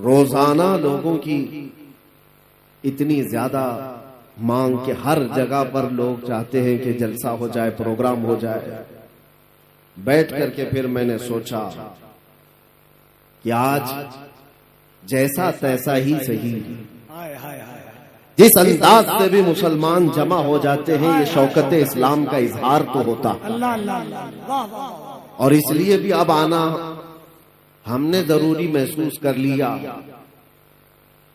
रोजाना लोगों की इतनी ज्यादा मांग के हर जगह पर लोग चाहते हैं कि जलसा हो जाए, प्रोग्राम हो जाए। बैठ करके फिर मैंने सोचा कि आज जैसा तैसा ही सही, जिस अंदाज से भी मुसलमान जमा हो जाते हैं, ये शौकत इस्लाम का इजहार तो होता। और इसलिए भी अब आना हमने जरूरी महसूस कर लिया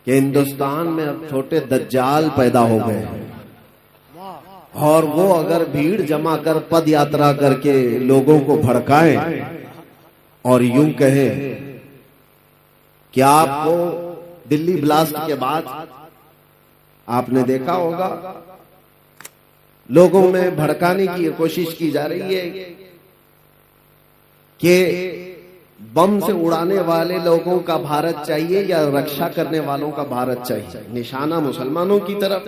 कि हिंदुस्तान में अब छोटे दज्जाल पैदा हो गए और वो अगर भीड़ जमा कर पद यात्रा करके लोगों को भड़काएं और यूं कहें कि आपको दिल्ली ब्लास्ट के बाद आपने देखा होगा लोगों में भड़काने की कोशिश की जा रही है कि बम से उड़ाने वाले लोगों का भारत चाहिए या रक्षा करने वालों का भारत चाहिए। निशाना मुसलमानों की तरफ,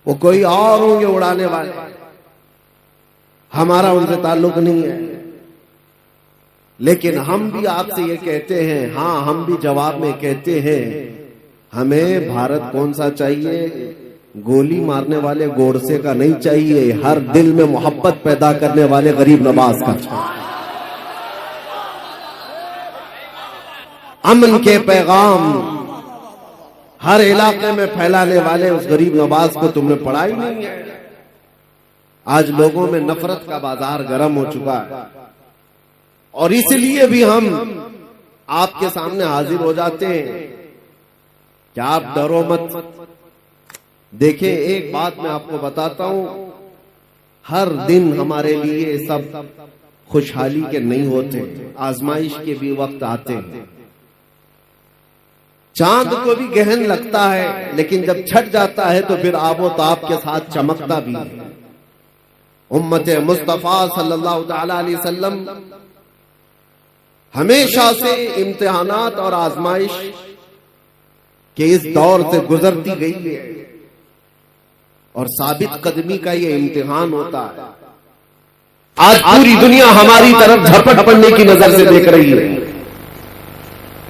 वो कोई और होंगे उड़ाने वाले, हमारा उनसे ताल्लुक नहीं है। लेकिन हम भी आपसे ये कहते हैं, हाँ हम भी जवाब में कहते हैं, हमें भारत कौन सा चाहिए? गोली मारने वाले गोडसे का नहीं चाहिए, हर दिल में मोहब्बत पैदा करने वाले गरीब नवाज का चाहिए। अमन के पैगाम हर इलाके में फैलाने वाले उस गरीब नवाज को तुमने पढ़ा ही नहीं है। आज लोगों में नफरत का बाजार गर्म हो चुका है और इसलिए भी हम आपके सामने हाजिर हो जाते हैं कि आप डरो मत। देखें, एक बात मैं आपको बताता हूं, हर दिन हमारे लिए सब खुशहाली के नहीं होते, आजमाइश के भी वक्त आते हैं। चांद को भी गहन लगता है, लेकिन जब छट जाता है तो फिर आबो ताप के साथ चमकता भी है। उम्मत मुस्तफा सल्लल्लाहु अलैहि वसल्लम हमेशा से इम्तिहानात और आजमाइश के इस दौर से गुजरती गई है और साबित कदमी का ये इम्तिहान होता है। आज पूरी दुनिया हमारी तरफ झपट पड़ने की नजर से देख रही है।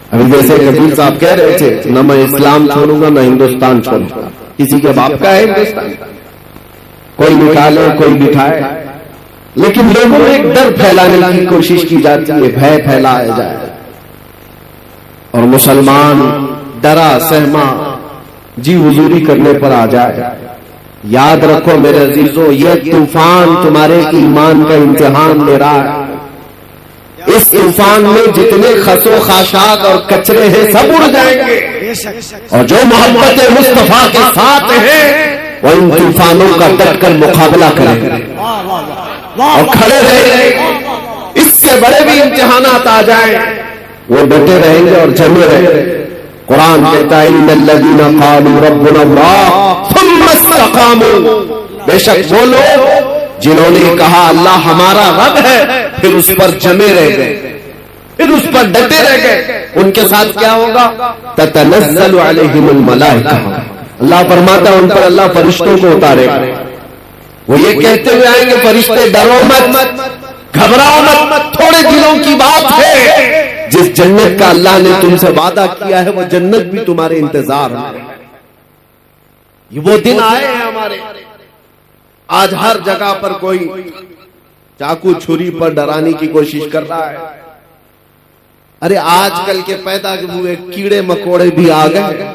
अभी जैसे कबीर साहब कह रहे थे, न मैं इस्लाम छोड़ूंगा न हिंदुस्तान छोड़ूंगा। किसी के बाप का है हिंदुस्तान, कोई निकाले कोई बिठाए, लेकिन लोगों में एक डर फैलाने की कोशिश की जाती है, भय फैलाया जाए और मुसलमान डरा सहमा जी हुजूरी करने पर आ जाए। याद रखो मेरे अजीजों, ये तूफान तुम्हारे ईमान का इम्तिहान ले रहा है। इस तूफान में जितने खसो खाशात और कचरे हैं सब उड़ जाएंगे और जो मोहब्बत मुस्तफा के साथ है वो इन तूफानों का डटकर मुकाबला करेंगे और खड़े रहेंगे। इससे बड़े भी इम्तिहानात आ जाए वो डटे रहेंगे और जमे रहेंगे। कुरान कहता है इन्नल्लज़ीना क़ालू रब्बुना अल्लाह सुम्मा इस्तक़ामू, बेशक वो लोग जिन्होंने कहा अल्लाह हमारा रब है, फिर उस पर जमे रह गए, फिर उस पर डटे रह गए, उनके साथ क्या होगा? ततनज़्ज़लु अलैहिमुल मलाइका, अल्लाह फरमाता है उन पर अल्लाह फरिश्तों को उतारेगा। वो ये कहते हुए आएंगे, फरिश्ते डरो मत, घबराओ मत, थोड़े दिनों की बात है। जिस जन्नत का अल्लाह ने तुमसे वादा किया है वो जन्नत भी तुम्हारे इंतजार में। ये वो दिन आए हैं हमारे। आज हर जगह पर कोई चाकू छुरी पर डराने की कोशिश कर रहा है। अरे आजकल के पैदा हुए कीड़े मकोड़े भी आ गए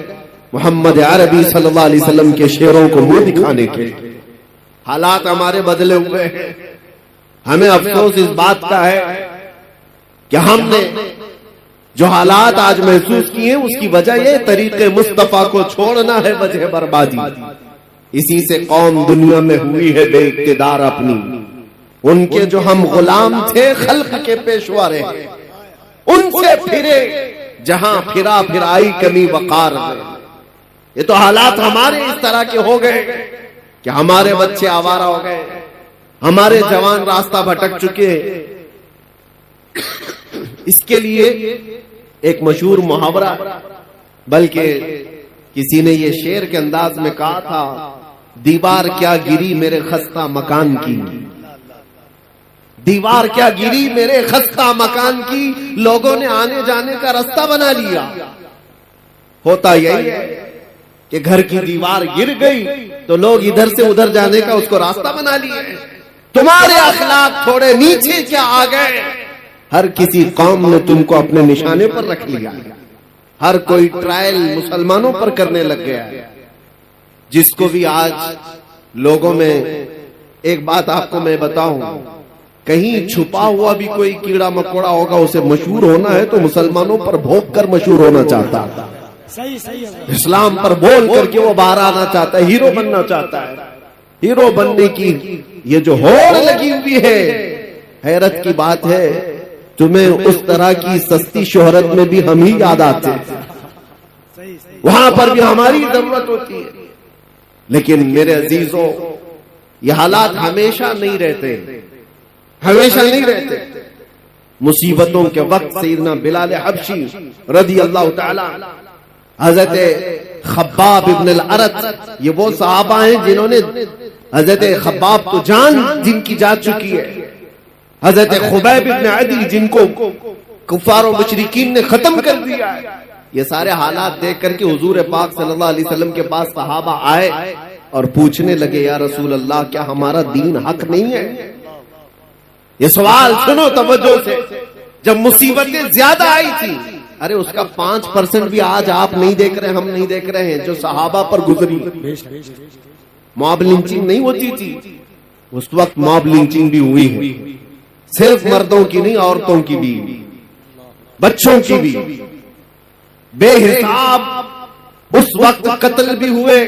मोहम्मद अरबी सल्लल्लाहु अलैहि वसल्लम के शेरों को मुंह दिखाने के। हालात हमारे बदले हुए हैं। हमें अफसोस इस बात का है कि हमने जो हालात आज महसूस किए उसकी वजह ये तरीके मुस्तफा को छोड़ना है वजह बर्बादी। इसी से कौम दुनिया में हुई है बेइक्तिदार अपनी। उनके जो हम गुलाम थे खल्क के पेशवा रहे, उनसे फिरे जहां फिरा फिराई कमी वकार में। ये तो हालात हमारे इस तरह के हो गए कि हमारे बच्चे आवारा हो गए, हमारे जवान रास्ता भटक चुके। इसके लिए एक मशहूर मुहावरा, बल्कि किसी ने ये शेर के अंदाज में कहा था, दीवार क्या गिरी मेरे खस्ता मकान की, दीवार क्या गिरी मेरे खस्ता मकान की, लोगों ने आने जाने का रास्ता बना लिया। होता यही है कि घर की दीवार गिर गई तो लोग इधर से उधर जाने का उसको रास्ता बना लिए। तुम्हारे अखलाक थोड़े नीचे क्या आ गए, हर किसी कौम ने तुमको अपने निशाने पर रख लिया, हर कोई ट्रायल मुसलमानों पर करने लग गया है। जिसको भी आज लोगों में, एक बात आपको मैं बताऊं, कहीं छुपा हुआ भी कोई कीड़ा मकोड़ा होगा, उसे मशहूर होना है तो मुसलमानों पर भोंक कर मशहूर होना चाहता है, इस्लाम पर बोल करके वो बाहर आना चाहता है, हीरो बनना चाहता है। हीरो बनने की ये जो होड़ लगी हुई है, हैरत की बात है, तुम्हें उस तरह की सस्ती शोहरत में भी हम ही याद आते हैं, वहां पर भी हमारी जरूरत होती है। लेकिन मेरे अजीजों, ये हालात हमेशा नहीं रहते, हमेशा नहीं रहते। मुसीबतों के वक्त सैयदना बिलाल हबशी रदी अल्लाह ताला, हजरत खब्बाब इब्न अल-अरत, ये वो सहाबा हैं जिन्होंने हजरत खब्बाब को जान जिनकी जा चुकी है, हजरत खुबैब इब्न अदी जिनको कुफार और मुशरिकीन ने खत्म कर दिया है। ये सारे हालात देख करके हुजूर पाक सल्लल्लाहु अलैहि वसल्लम के पास सहाबा आए और पूछने लगे, या रसूल अल्लाह, क्या हमारा दीन हक नहीं है? ये सवाल सुनो तवज्जो से। जब मुसीबतें ज्यादा आई थी, अरे उसका 5% भी आज आप नहीं देख रहे, हम नहीं देख रहे हैं, जो सहाबा पर गुजरी। मॉब लिंचिंग नहीं होती थी उस वक्त, मॉब लिंचिंग भी हुई है, सिर्फ मर्दों की नहीं, औरतों की भी, बच्चों की भी, बेहिसाब उस वक्त कत्ल भी हुए।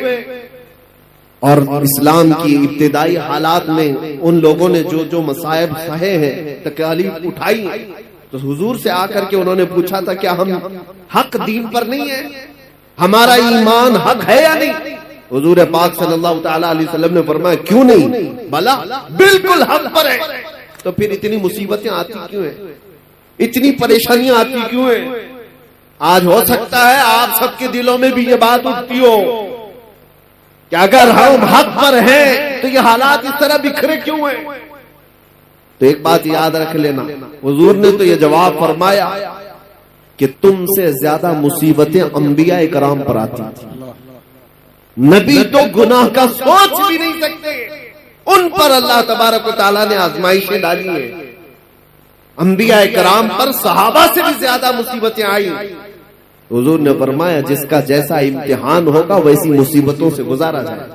और इस्लाम की इब्तिदाई हालात में उन लोगों ने जो जो मसाइब सहे हैं, तकलीफ उठाई, तो हुजूर से आकर के उन्होंने पूछा था, क्या हम हक दीन पर नहीं है, हमारा ईमान हक है या नहीं? हुजूर पाक सल्लल्लाहु ताला अलैहि वसल्लम ने फरमाया, क्यों नहीं, भला बिल्कुल हक पर है। तो फिर इतनी मुसीबतें आती क्यों है, इतनी परेशानियां आती क्यों है? आज हो सकता है आप सबके दिलों में भी ये बात उठती हो कि अगर हम हक पर हैं तो ये हालात इस तरह बिखरे क्यों हैं? तो एक बात याद रख लेना, हुजूर ने तो ये जवाब फरमाया कि तुमसे ज्यादा मुसीबतें अंबिया इकराम पर आती थी। नबी तो गुनाह का सोच भी नहीं सकते, उन पर अल्लाह तबारक व तआला ने आजमाइशें डाली है। अंबिया इकराम पर सहाबा से भी ज्यादा मुसीबतें आई। हुजूर ने फरमाया, जिसका जैसा इम्तिहान होगा वैसी मुसीबतों से गुजारा जाए।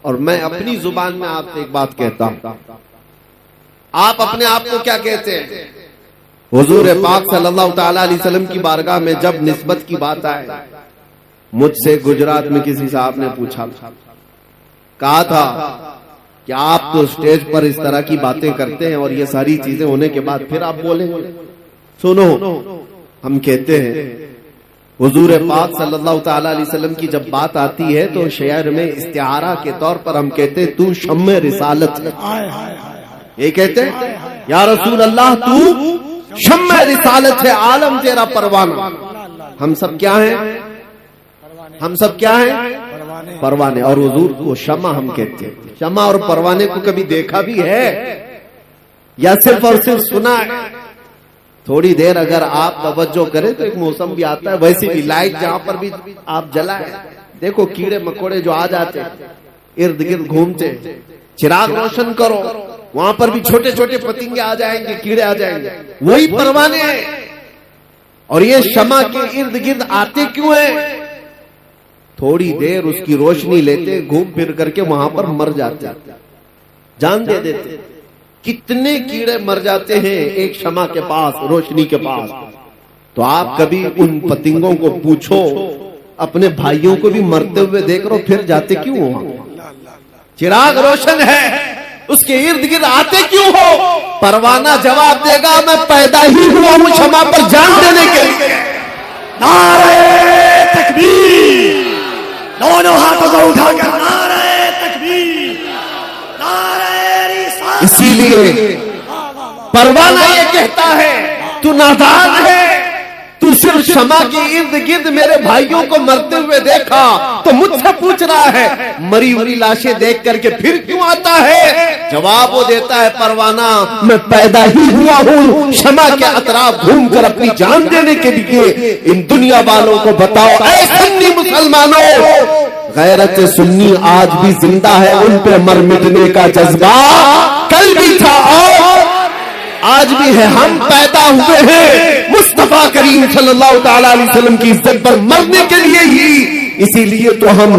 और मैं अपनी जुबान में आपसे एक बात कहता हूं, आप अपने आप को क्या कहते हैं? हुजूर पाक सल्लल्लाहु ताला अलैहि वसल्लम की बारगाह में जब निस्बत की बात आए, मुझसे गुजरात में किसी साहब ने पूछा, कहा था कि आप तो स्टेज पर इस तरह की बातें करते हैं और ये सारी चीजें होने के बाद फिर आप बोलेंगे। सुनो, हम कहते हैं हुजूर पाक सल्लल्लाहु ताला अलैहि वसल्लम की जब बात आती है तो शेर में इस्तिआरा के तौर पर हम कहते हैं, तू शम्मे रिसालत है। ये कहते हैं, या रसूल अल्लाह, तू शम्मे रिसालत है, आलम तेरा परवाना। हम सब क्या हैं? हम सब क्या हैं? परवाने। और हुजूर को शमा हम कहते हैं। शमा और परवाने को कभी देखा भी है या सिर्फ और सिर्फ सुना है? थोड़ी देर अगर आप तवज्जो करें तो एक मौसम भी आता है, वैसे भी लाइट जहां पर भी आप जलाए, देखो कीड़े मकोड़े जो आ जाते इर्द गिर्द घूमते, चिराग रोशन करो, वहां पर भी छोटे छोटे पतंगे आ जाएंगे, कीड़े आ जाएंगे, वही परवाने हैं। और ये शमा के इर्द गिर्द आते क्यों हैं? थोड़ी देर उसकी रोशनी लेते, घूम फिर करके वहां पर मर जाते, जान दे देते। कितने कीड़े मर जाते हैं एक शमा के पास, रोशनी के पास। तो आप कभी उन पतंगों को पूछो, अपने भाइयों को भी मरते हुए देख रहे हो, फिर जाते क्यों हो? चिराग रोशन है, उसके इर्द गिर्द आते क्यों हो? परवाना जवाब देगा, मैं पैदा ही हुआ हूं शमा पर जान देने के लिए। नारे तकबीर, दोनों हाथों को उठाकर नारे तकबीर, नारे रिसालत। इसीलिए परवाना ये कहता है, तू नादान है, तू सिर्फ शमा के इर्द गिर्द मेरे भाइयों को मरते हुए देखा तो मुझसे पूछ रहा है मरी हुई लाशें देख करके फिर क्यों आता है? जवाब वो देता है, परवाना मैं पैदा ही हुआ हूँ शमा के अतराफ घूमकर अपनी जान देने के लिए। इन दुनिया वालों को बताओ, ऐ सुन्नी मुसलमानों, गैरत सुन्नी आज भी जिंदा है, उन पे मर मिटने का जज्बा कल भी था और आज भी है। हम पैदा हुए हैं मुस्तफा करीम सल्लल्लाहु ताला अलैहि वसल्लम की इज्जत पर मरने के लिए ही। इसीलिए तो हम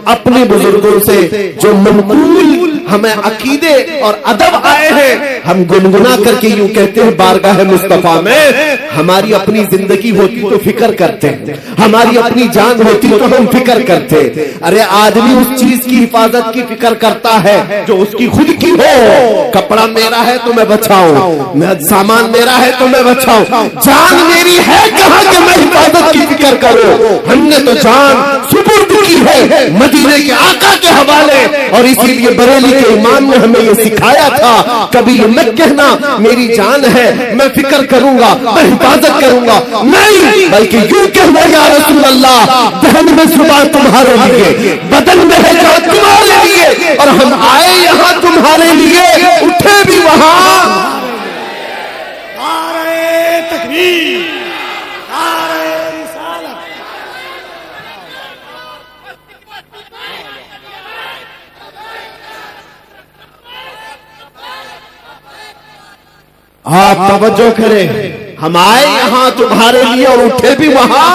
अपने बुजुर्गों से जो मनकूल हमें अकीदे और अदब आए हैं, हम गुनगुना करके यूं कहते हैं बारगाह मुस्तफा में हमारी अपनी जिंदगी होती तो फिक्र करते हैं, हमारी अपनी जान होती तो हम फिक्र करते। अरे आदमी उस चीज की हिफाजत की फिक्र करता है जो उसकी खुद की हो। कपड़ा मेरा है तो मैं बचाऊं, सामान मेरा है तो मैं बचाऊं, जान मेरी है कहां कि मैं हिफाजत की फिक्र करूं। हमने तो जान सुपुर्द की है मदीने के आका के हवाले, और इसीलिए बरेली के इमाम ने हमें ये सिखाया था, कभी ये मत कहना मेरी जान है मैं फिक्र करूंगा, मैं हिफाजत करूंगा, नहीं, बल्कि यूं कहना या रसूल अल्लाह, दहन में सुबह तुम्हारे लिए, बदन में है जान तुम्हारे लिए, और हम आए यहां तुम्हारे लिए, उठे भी वहां। नारे तकबीर, नारे रिसालत। आप तवज्जो करें, हम आए यहां तुम्हारे लिए और उठे भी वहां।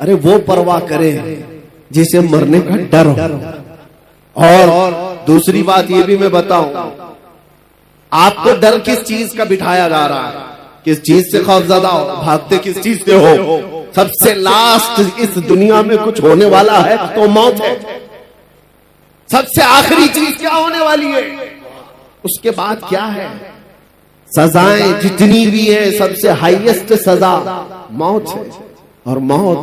अरे वो परवाह करें जिसे मरने का डर हो। और दूसरी बात ये भी मैं बताऊं, आपको डर किस चीज का बिठाया जा रहा है, किस चीज से खौफजदा हो, भागते किस चीज से हो? सबसे लास्ट इस दुनिया में कुछ होने वाला है तो मौत है। सबसे आखिरी चीज क्या होने वाली है, उसके बाद क्या है? सजाएं जितनी भी है, सबसे हाईएस्ट सजा मौत है। और मौत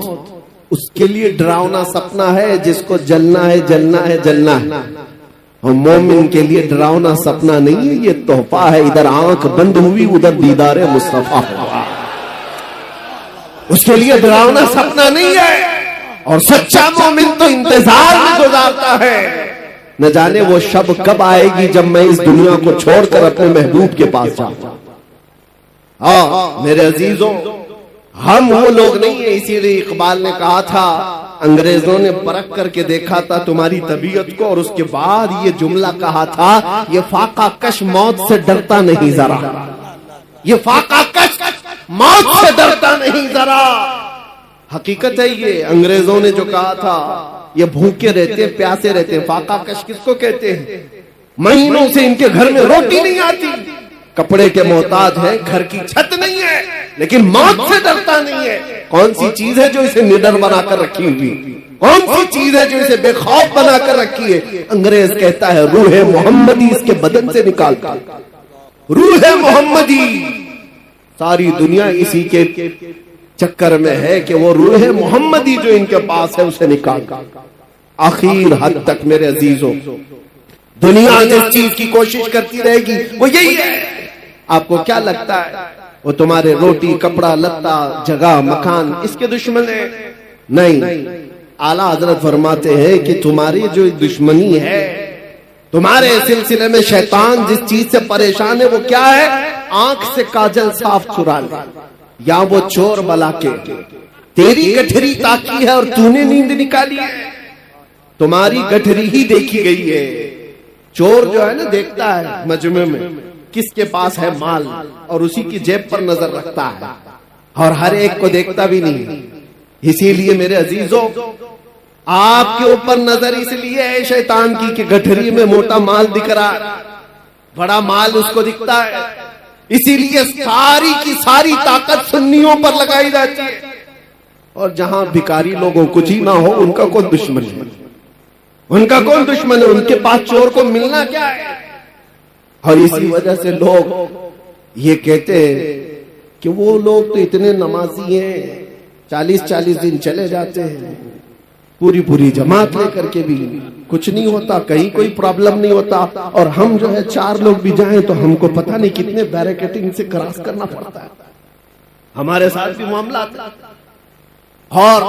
उसके लिए डरावना सपना है जिसको जलना है, जलना है, जलना है। और मोमिन के लिए डरावना सपना नहीं है, ये तोहफा है। इधर आंख बंद हुई उधर दीदारे मुस्तफा हुआ, उसके लिए डरावना सपना नहीं है। और सच्चा मोमिन तो इंतजार में गुजारता है, न जाने वो शब कब आएगी जब मैं इस दुनिया को छोड़कर अपने महबूब के पास जाऊं। हाँ मेरे अजीजों, हम वो लोग नहीं है। इसीलिए इकबाल ने कहा था, अंग्रेजों ने परख करके देखा था तुम्हारी तबीयत को, और उसके बाद ये जुमला कहा था, ये फाका कश मौत से डरता नहीं जरा, ये फाका कश मौत से डरता नहीं जरा। हकीकत है ये, अंग्रेजों ने जो कहा था, ये भूखे रहते हैं, प्यासे रहते हैं। फाका कश किसको कहते हैं? महीनों से इनके घर में रोटी नहीं आती, कपड़े के मोहताज है, घर की छत नहीं है, लेकिन मौत से डरता नहीं है। कौन सी चीज है जो इसे निडर बनाकर रखी हुई? कौन सी चीज है जो इसे बेखौफ बनाकर रखी है? अंग्रेज कहता है रूह मोहम्मदी इसके बदन से निकालता, रूह मोहम्मदी। सारी दुनिया इसी के चक्कर में है कि वो रूह मोहम्मदी जो इनके पास है उसे निकाल। आखिर हद तक मेरे अजीजों, दुनिया जिस चीज की कोशिश करती रहेगी वो यही है। आपको क्या लगता है वो तुम्हारे रोटी, कपड़ा, लत्ता, जगह, मकान इसके दुश्मन है? नहीं, आला हजरत फरमाते हैं कि तुम्हारी जो दुश्मनी है, तुम्हारे सिलसिले में शैतान जिस चीज से परेशान है वो क्या है? आंख से काजल साफ चुरा ले, या वो चोर बला के तेरी गठरी ताकी है और तूने नींद निकाली है। तुम्हारी गठरी ही देखी गई है। चोर जो है ना, देखता है मजमे में किसके पास है माल, और उसी की जेब पर नजर रखता है, और हर एक को देखता भी नहीं। इसीलिए मेरे अजीजों, आपके ऊपर नजर इसलिए है शैतान की कि गठरी में मोटा माल दिख रहा है, बड़ा माल उसको दिखता है। इसीलिए सारी की सारी ताकत सुन्नियों पर लगाई जाती है, और जहां भिखारी लोगों कुछ ही ना हो उनका कौन दुश्मन है? उनका कौन दुश्मन है? उनके पास चोर को मिलना क्या है? और इसी वजह से लोग ये कहते हैं कि वो लोग तो इतने नमाजी हैं, 40-40 दिन चले जाते हैं, पूरी जमात लेकर के भी कुछ नहीं होता, कहीं कोई प्रॉब्लम नहीं होता, और हम जो है 4 लोग भी जाएं तो हमको पता नहीं कितने बैरिकेडिंग से क्रॉस करना पड़ता है। हमारे साथ भी मामला था। और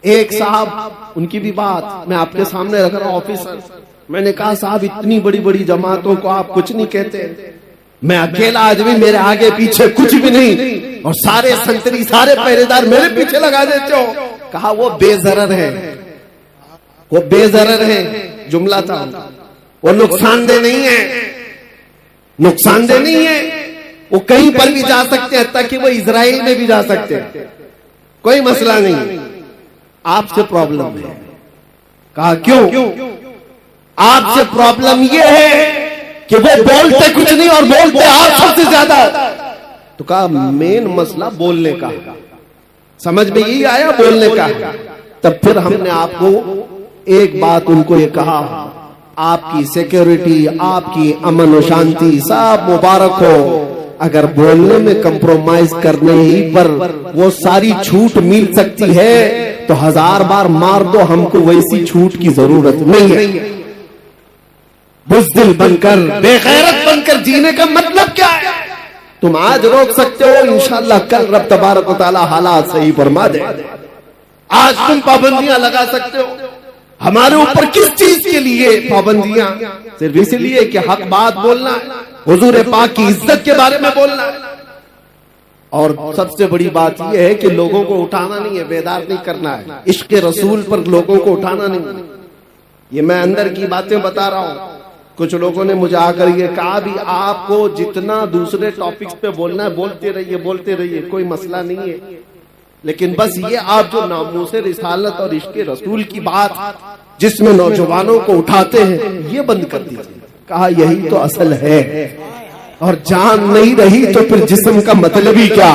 एक साहब, उनकी भी बात मैं आपके सामने रख रहा हूं, ऑफिसर। मैंने कहा साहब इतनी बड़ी बड़ी जमातों को आप कुछ नहीं कहते, मैं अकेला आदमी, मेरे आगे पीछे कुछ भी नहीं, और सारे संतरी सारे पहरेदार मेरे पीछे लगा देते हो। कहा वो बेजरर है, वो बेजरर है, जुमला था, वो नुकसानदेह नहीं है, नुकसानदेह नहीं है, वो कहीं पर भी जा सकते हैं, ताकि वो इजराइल में भी जा सकते हैं, कोई मसला नहीं। आपसे प्रॉब्लम है। कहा क्यों? आपसे प्रॉब्लम ये है कि वो बोलते कुछ नहीं और बोलते आप सबसे ज्यादा। तो कहा मेन मसला बोलने का, समझ में यही आया, बोलने का। तब फिर हमने आपको एक बात उनको ये कहा, आपकी सिक्योरिटी, आपकी अमन और शांति सब मुबारक हो, अगर बोलने में कंप्रोमाइज करने ही पर वो सारी छूट मिल सकती है तो 1000 बार मार दो, हमको वैसी छूट की जरूरत नहीं है। बुज़दिल बनकर, बेगैरत बनकर जीने का मतलब क्या है? तुम आज रोक सकते हो, इंशाअल्लाह कल रब तबारक व तआला हालात सही फरमा दे। आज तुम पाबंदियां लगा सकते हो, हमारे ऊपर किस चीज के लिए पाबंदियां? सिर्फ इसलिए कि हक बात बोलना है, हुजूर पाक की इज्जत के बारे में बोलना है। और सबसे बड़ी बात यह है कि लोगों को उठाना नहीं है, बेदार नहीं करना है, इश्क रसूल पर लोगों को उठाना नहीं है। ये मैं अंदर की बातें बता रहा हूं। कुछ लोगों ने मुझे आकर ये कहा भी आपको जितना दूसरे टॉपिक्स पे बोलना है बोलते रहिए, कोई मसला नहीं है, लेकिन बस ये आप जो नामूसे रिसालत और इश्क रसूल की बात जिसमें नौजवानों को उठाते हैं, ये बंद कर दीजिए। कहा यही तो असल है, और जान नहीं रही तो फिर जिस्म का मतलब ही क्या?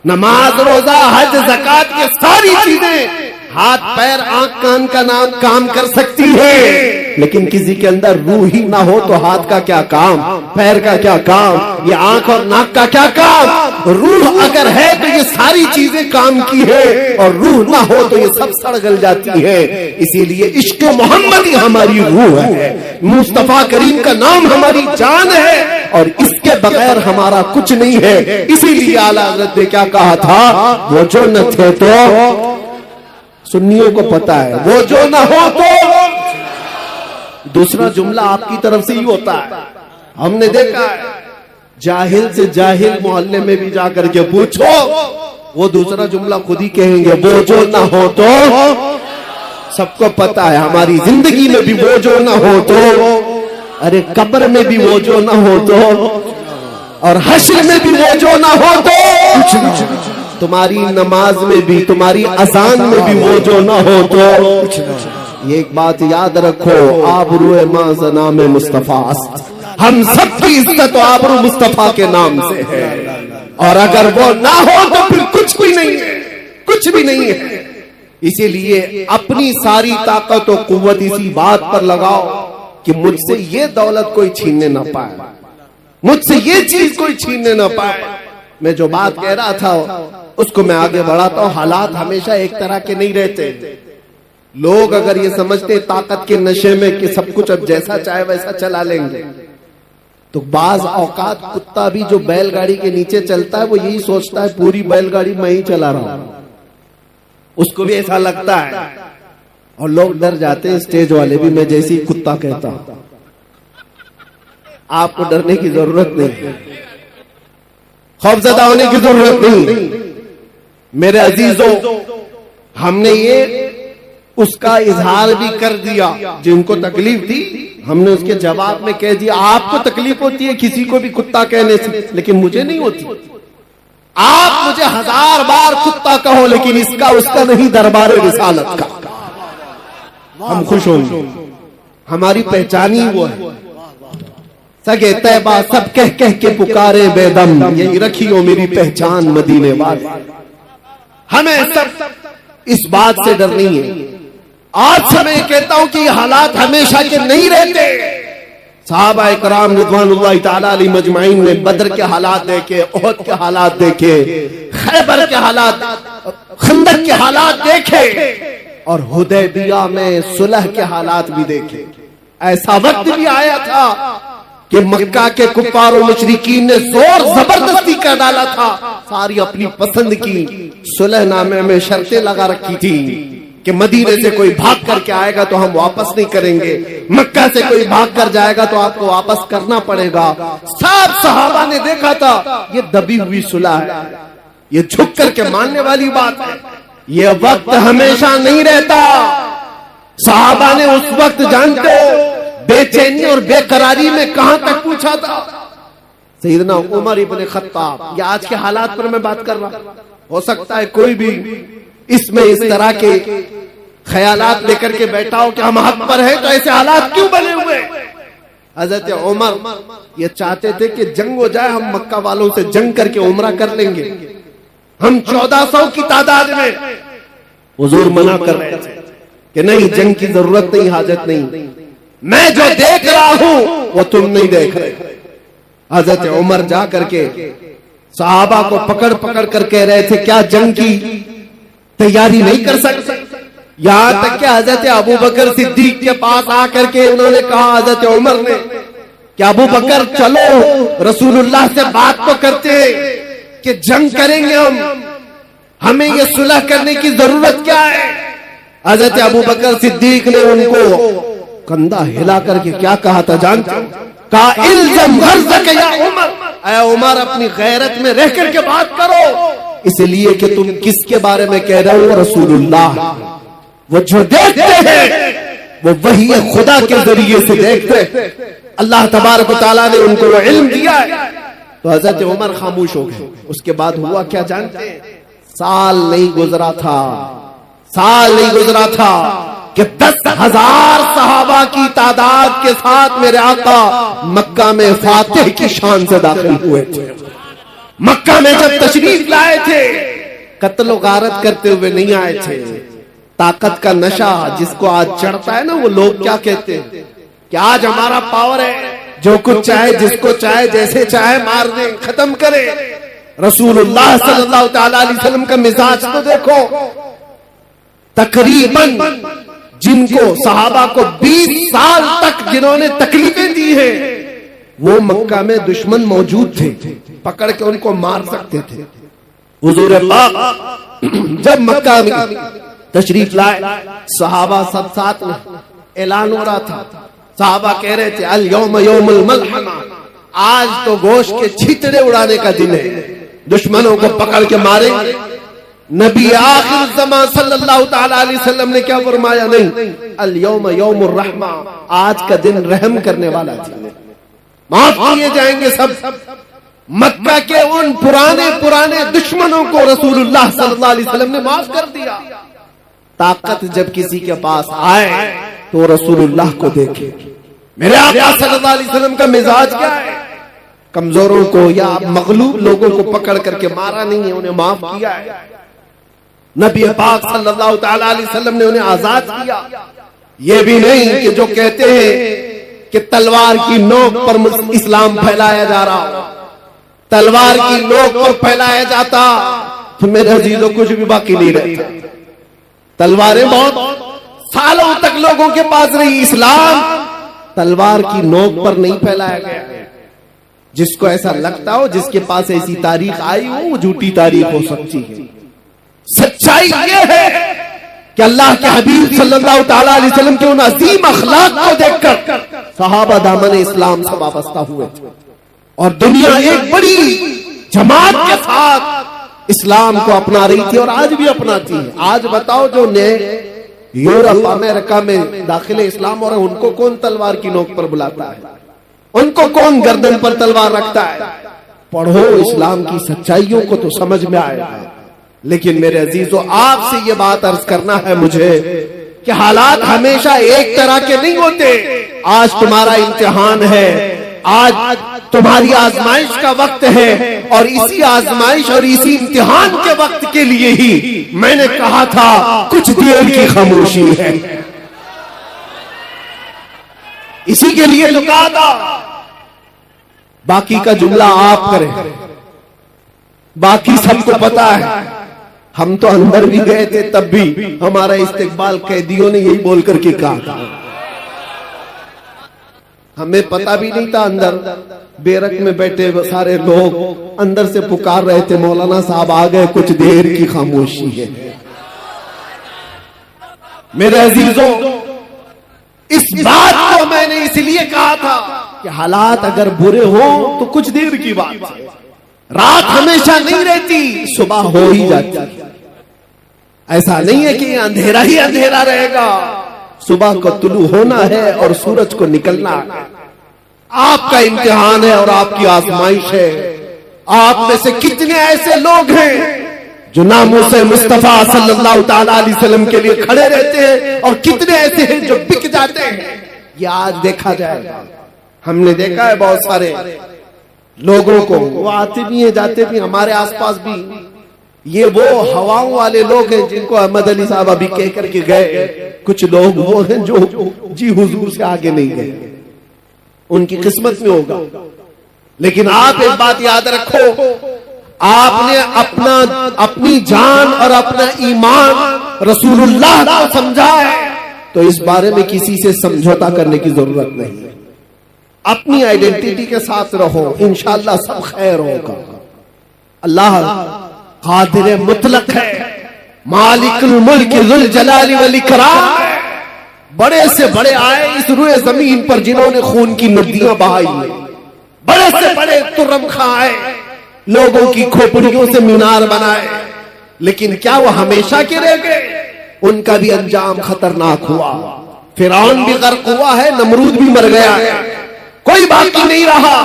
नमाज, रोजा, हज, ज़कात, ये सारी चीजें हाथ पैर आंख कान का नाम काम कर सकती है, लेकिन किसी के अंदर रूह ही ना हो तो हाथ का क्या काम, पैर का क्या काम, ये आंख और नाक का क्या काम? रूह अगर है तो ये सारी चीजें काम की है, और रूह ना हो तो ये सब सड़ गल जाती है। इसीलिए इश्क मोहम्मद ही हमारी रूह है, मुस्तफा करीम का नाम हमारी जान है, और इसके बगैर हमारा कुछ नहीं है। इसीलिए आला हज़रत ने क्या कहा था, वो जो न थे तो सुन्नियों को पता है, वो जो ना हो तो। दूसरा जुमला आपकी तरफ से ही होता है, हमने देखा है, जाहिल से जाहिल मोहल्ले में भी जाकर के पूछो, वो दूसरा जुमला खुद ही कहेंगे, वो जो ना हो तो। सबको पता है हमारी जिंदगी में भी वो जो ना हो तो, अरे कब्र में भी वो जो ना हो तो, और हश्र में भी वो जो ना हो तो, तुम्हारी नमाज में भी, तुम्हारी अजान में भी वो जो ना हो तो। ये एक बात याद रखो, आबरूए माज़ नाम मुस्तफा, हम सबकी इज्जत आबरू मुस्तफा के नाम से है, और अगर वो ना हो तो फिर कुछ भी नहीं है, कुछ भी नहीं है। इसीलिए अपनी सारी ताकत और कुव्वत इसी बात पर लगाओ कि मुझसे ये दौलत कोई छीनने ना पाए, मुझसे ये चीज कोई छीनने ना पाए। मैं जो बात कह रहा था उसको मैं आगे बढ़ाता हूं। हालात हमेशा एक तरह के नहीं रहते। लोग अगर ये समझते ताकत के नशे में कि सब कुछ अब जैसा चाहे वैसा चला लेंगे, तो बाज औकात कुत्ता भी जो बैलगाड़ी के नीचे चलता है वो यही सोचता है पूरी बैलगाड़ी मैं ही चला रहा हूं, उसको भी ऐसा लगता है। और लोग डर जाते हैं, स्टेज वाले भी, मैं जैसे ही कुत्ता कहता हूं। आपको डरने की जरूरत नहीं, खौफजदा होने की जरूरत नहीं। मेरे अजीजों, हमने ये उसका इजहार भी कर दिया, जिनको तकलीफ थी हमने उसके जवाब में कह दिया, आपको तकलीफ होती है किसी को भी कुत्ता कहने से, लेकिन मुझे नहीं होती। आप मुझे 1000 बार कुत्ता कहो, लेकिन इसका उसका नहीं, दरबार रिसालत का। हम खुश होंगे, हमारी पहचान ही वो है। सगे तैबा सब कह कह के पुकारे बेदम, यही रखियो मेरी पहचान मदीने वाले। हमें सब इस बात से डर नहीं है। आज से मैं कहता हूं कि हालात हमेशा के नहीं रहते। सहाबा इकराम रिज़वानुल्लाह ताला अलैहिम मजमाइन ने बदर के हालात देखे, उहद के हालात देखे, खैबर के हालात, खंदक के हालात देखे, और हुदैबिया में सुलह के हालात भी देखे। ऐसा वक्त भी आया था कि मक्का के कुफ्फार और मुशरिकीन ने जोर जबरदस्ती कर डाला था, सारी अपनी पसंद की सुलहनामे में शर्तें लगा रखी थी कि मदीने से कोई भाग करके आएगा तो हम वापस नहीं करेंगे, मक्का से कोई भाग कर जाएगा तो आपको वापस करना पड़ेगा। सब सहाबा ने देखा था ये दबी हुई सुलह है, ये झुक करके मानने वाली बात है, ये वक्त हमेशा नहीं रहता। सहाबा ने उस वक्त जानते हो बेचैनी और बेकरारी में कहां तक पूछा था। सैयदना उमर इब्न खत्ताब, या आज के हालात पर मैं बात कर रहा, हो सकता है कोई भी इसमें इस तरह के ख्यालात लेकर के बैठा हो कि हम हक पर हैं तो ऐसे हालात क्यों बने हुए। हजरत उमर ये चाहते थे कि जंग हो जाए, हम मक्का वालों से जंग करके उमरा कर लेंगे, हम 1400 की तादाद में। हुजूर मना कर रहे थे कि नहीं, जंग की जरूरत नहीं, हाजत नहीं, मैं जो देख रहा हूं वो तुम नहीं देख रहे। हजरत उमर जा करके सहाबा को पकड़ पकड़ कर कह रहे थे क्या जंग की तैयारी नहीं कर सकते। यहां तक कि हजरत अबू बकर सिद्दीक के पास आकर के उन्होंने कहा हजरत उमर ने कि अबू बकर चलो रसूलुल्लाह से बात तो करते कि जंग करेंगे हमें ये सुलह करने की जरूरत क्या है। हजरत अबू बकर सिद्दीक ने उनको कंधा हिला करके क्या कहा था जानते हो? कहा इल्ज़म गर्ज़क या उमर, ऐ उमर अपनी गैरत में रह करके बात करो, इसलिए कि तुम किसके बारे में कह रहे हो? रसूलुल्लाह। वो जो देखते हैं वो वही खुदा के जरिए से देखते, अल्लाह तबारक व तआला ने उनको वो इल्म दिया है। तो हजरत उमर खामोश हो गए। उसके बाद हुआ क्या जानते हैं? साल नहीं गुजरा था, साल नहीं गुजरा था कि 10,000 सहाबा की तादाद के साथ मेरे आका मक्का में फातिह की शान से दाखिल हुए थे। मक्का में जब तशरीफ लाए थे कत्ल गारत करते हुए नहीं आए थे। ताकत का नशा जिसको आज चढ़ता है ना, वो लोग क्या कहते हैं कि आज हमारा पावर है, जो कुछ चाहे जिसको चाहे जैसे चाहे मार दे, खत्म करे। रसूलुल्लाह सल्लल्लाहु अलैहि वसल्लम का मिजाज तो देखो। तकरीबन जिनको सहाबा को 20 साल तक जिन्होंने तकलीफें दी हैं, वो मक्का में दुश्मन मौजूद थे, पकड़ के उनको मार सकते थे। हुजूर पाक जब मक्का में तशरीफ लाए, सहाबा सब साथ में ऐलान हो रहा था। सहाबा कह रहे थे अल यौम यौमुल मलहमा, आज तो गोश्त के छितरे उड़ाने का दिन है, दुश्मनों को पकड़ के मारेंगे। नबी आखिर ज़मान सल्लल्लाहु तआला अलैहि वसल्लम ने क्या फरमाया? नहीं, अल यौम यौमुर रहमा, आज का दिन रहम करने वाला दिन है, माफ किए जाएंगे सब। मक्का के उन पुराने पुराने दुश्मनों को रसूलुल्लाह सल्लल्लाहु अलैहि वसल्लम ने माफ कर दिया। ताकत जब किसी के पास आए तो रसूलुल्लाह को देखे। मेरे आका सल्लल्लाहु अलैहि वसल्लम का मिजाज क्या है? कमजोरों को या मगलूब लोगों को पकड़ करके मारा नहीं है, उन्हें माफ किया है। नबी पाक सल्लल्लाहु तआला अलैहि वसल्लम ने उन्हें आजाद किया। ये भी नहीं कि जो कहते हैं कि तलवार की नोक पर इस्लाम फैलाया जा रहा, तलवार की नोक पर फैलाया जाता तो मेरे अजीजों कुछ भी बाकी नहीं रहता। तलवारें बहुत सालों तक लोगों के पास रही, इस्लाम तलवार की नोक पर नहीं फैलाया गया। जिसको ऐसा लगता हो, जिसके पास ऐसी तारीख आई हो, वो झूठी तारीख हो सकती है। सच्चाई ये है कि अल्लाह के हबीब सल्लल्लाहु तआला अलैहि वसल्लम के उन अजीम अखलाक को देखकर सहाबा दामन इस्लाम से वाबस्ता हुए थे और दुनिया एक बड़ी जमात के साथ इस्लाम को अपना रही थी और आज भी अपनाती है। आज बताओ जो नए यूरोप अमेरिका में दाखिले इस्लाम हो रहे हैं, उनको कौन तलवार की नोक पर बुलाता है? उनको कौन गर्दन पर तलवार रखता है? पढ़ो इस्लाम की सच्चाइयों को तो समझ में आएगा। लेकिन मेरे अजीजों, आपसे ये बात अर्ज करना है मुझे कि हालात हमेशा एक तरह के नहीं होते। आज तुम्हारा इम्तिहान है, आज तुम्हारी आजमाइश का वक्त है और इसी आजमाइश और इसी इम्तिहान के वक्त के लिए ही मैंने कहा था कुछ देर की खामोशी है। इसी के लिए तो कहा था। बाकी का जुमला आप करें, बाकी सबको पता है। हम तो अंदर भी गए थे, तब भी हमारा इस्तेकबाल कैदियों ने यही बोल करके कहा था। हमें पता भी नहीं था, अंदर बेरक में बैठे सारे लोग अंदर से पुकार रहे थे, मौलाना साहब आ गए, कुछ देर की खामोशी है। मेरे अजीजों, इस बात को मैंने इसलिए कहा था कि हालात अगर बुरे हो तो कुछ देर की बात है, रात हमेशा नहीं रहती, सुबह हो ही जाती। ऐसा नहीं है कि अंधेरा ही अंधेरा रहेगा, सुबह को तुलू होना है और सूरज को निकलना है। आपका इम्तिहान है और आपकी आजमाइश है। आप में से कितने ऐसे लोग हैं जो नामों-ए मुस्तफा सल्लल्लाहु ताला अलैहि वसल्लम के लिए खड़े रहते हैं और कितने ऐसे हैं जो बिक जाते हैं। ये आज देखा जाएगा। हमने देखा है बहुत सारे लोगों को, वो आते भी हैं जाते भी, हमारे आसपास भी। ये वो हवाओं वाले लोग हैं जिनको अहमद अली साहब अभी कह करके गए। कुछ लोग वो हैं जो जी हुजूर से आगे नहीं गए, उनकी किस्मत में होगा। लेकिन आप एक बात याद रखो, आपने अपनी जान और अपना ईमान रसूलुल्लाह को समझा है तो इस बारे में किसी से समझौता करने की जरूरत नहीं है। अपनी आइडेंटिटी के साथ रहो, इंशाअल्लाह सब खैर होगा। अल्लाह कादिर मुतलक है, मालिकुल मुल्क जुल जलाली वल इकराम है। बड़े से बड़े आए इस रुए जमीन पर जिन्होंने खून की नदियां बहाई, बड़े से बड़े तुर्रम खां आए, लोगों की खोपड़ियों से मीनार बनाए, लेकिन क्या वो हमेशा के रह गए? उनका भी अंजाम खतरनाक हुआ। फिरौन भी गर्क हुआ है, नमरूद भी मर गया है, कोई बाकी नहीं रहा।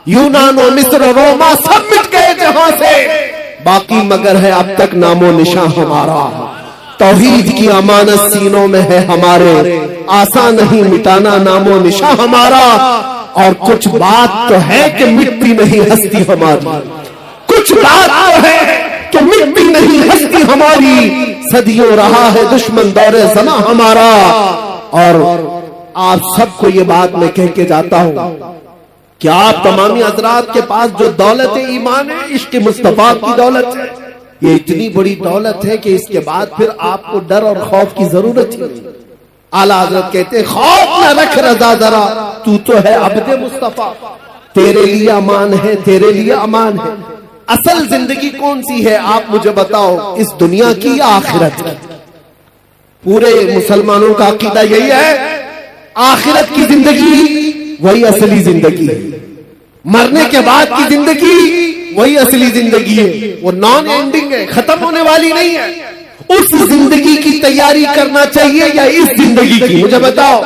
यूनान और मिस्र, रोमा सब मिट गए जहां से, बाकी मगर है अब तक नामो निशान हमारा। तौहीद की अमानत सीनों में है हमारे, आसान नहीं मिटाना नामो निशान हमारा। और कुछ बात तो है कि मिटती नहीं हस्ती हमारी, कुछ बात तो है कि मिटती नहीं हस्ती हमारी। सदियों रहा है दुश्मन दौरे ज़मा हमारा। और आप सबको ये बात मैं कह के जाता हूं कि आप तमामी हजरात के पास जो दौलत ईमान है, इश्क मुस्तफा की दौलत है, ये इतनी बड़ी दौलत है कि इसके बाद फिर आपको डर और खौफ की जरूरत ही नहीं। आला हजरत कहते हैं, खौफ न रख रजा जरा, तू तो है अब्दे मुस्तफा, तेरे लिए अमान है, तेरे लिए अमान है। असल जिंदगी कौन सी है आप मुझे बताओ, इस दुनिया की या आखिरत की? पूरे मुसलमानों का अकीदा यही है, आखिरत की जिंदगी वही असली जिंदगी है, मरने के बाद की जिंदगी वही असली जिंदगी है। वो नॉन एंडिंग है, खत्म होने वाली नहीं है। उस जिंदगी की तैयारी करना चाहिए या इस जिंदगी की? मुझे बताओ।